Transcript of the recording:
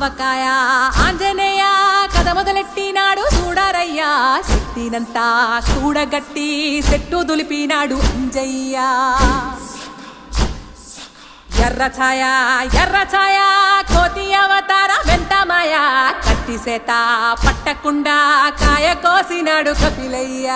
ఆవకాయ ఆంజనేయ కథ మొదలెట్టినాడు చూడారయ్యా శక్తినంతా చూడగట్టి చెట్టు దులిపినాడు అంజయ్య ఎర్ర ఛాయ కోతి అవతార వెంటమాయ కత్తి సేత పట్టకుండా కాయ కోసినాడు కపిలయ్య